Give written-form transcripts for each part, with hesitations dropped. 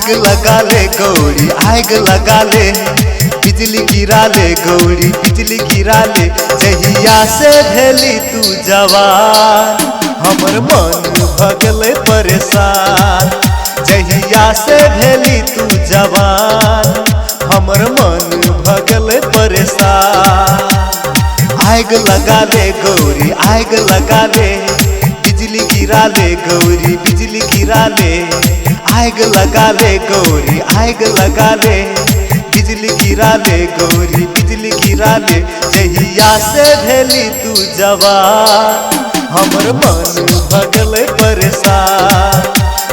आग लगा ले गौरी आग लगा ले, बिजली गिरा ले गौरी बिजली गिरा ले। जहिया से भेली तू जवान हमर मन भगले परेशान, जहिया से भेली तू जवान हमर मन भगले परेशान। आग लगा ले गौरी आग लगा ले, बिजली गिरा ले गौरी बिजली गिरा ले। आग लगा ले गौरी आग लगा ले, बिजली गिरा ले गौरी बिजली गिरा ले। जहिया से भेली तू जवान हमर मन भगले परेशान,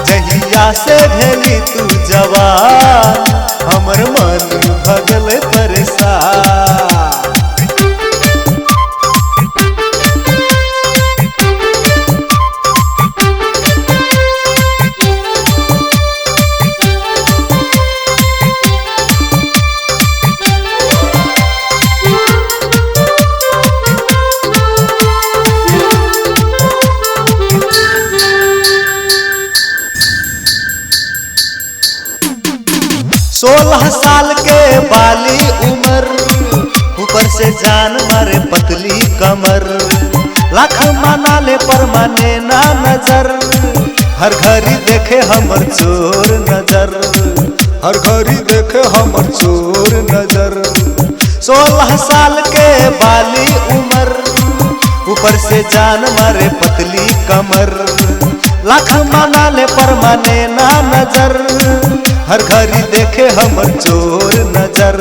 जहिया से भेली तू जवान हमर मन भगले परेशान। सोलह साल के बाली उमर, ऊपर से जान मारे पतली कमर। लाख माना ले पर माने ना नजर, हर घड़ी देखे हमर चोर नजर, हर घड़ी देखे हमर चोर नजर। 16 साल के बाली उमर, ऊपर से जान मारे पतली कमर। लाख माना ले पर माने ना नजर, हर घड़ी देखे हमर चोर नजर।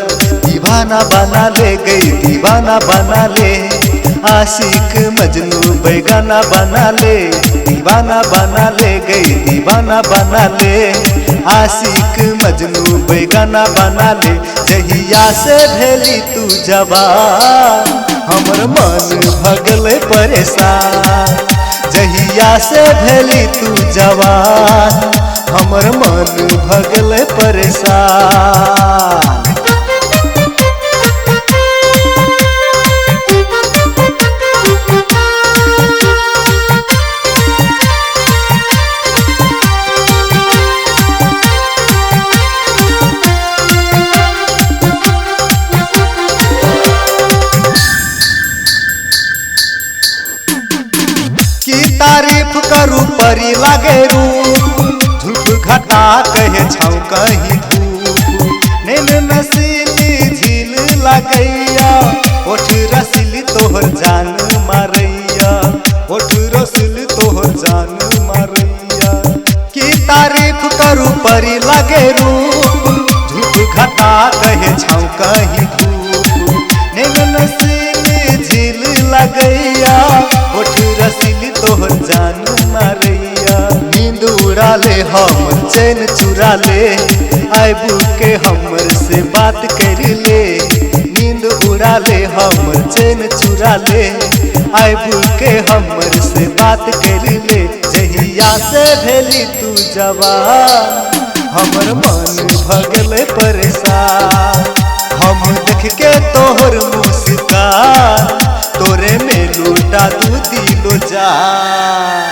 दीवाना बना ले गई दीवाना बना ले, आशिक मजनू बेगाना बना ले। दीवाना बना ले गई दीवाना बना ले, आशिक मजनू बेगाना बना ले। जहिया से भेली तू जवान हमर मन भगले परेशान, जहिया से भेली तू जवान हमर मन भगले परेशान। की तारीफ करूं परी लागे रूप, धूप घटा कहे छाऊ कहीं धूप। नैन नसीली झील लगैया, ओठ रसीली तोहर जान मारैया, ओठ रसीली तोहर जान मारैया। की तारीफ करूं परी लागे रूप, धूप घटा कहे छाऊ कहीं धूप। नैन नसीली झील लगैया, ओठ रसीली तोहर जान मारैया। नींद उड़ा ले हम चैन चुरा ले, आबू के हमर से बात कर ले। नींद उड़ा ले हम चैन चुरा ले, आबू के हमर से बात कर ले। जहिया से भेली तू जवान हमर मन भगले परेशान, हम देख के तोहर मुस्कान तोरे में लूटा तू दिलो जान।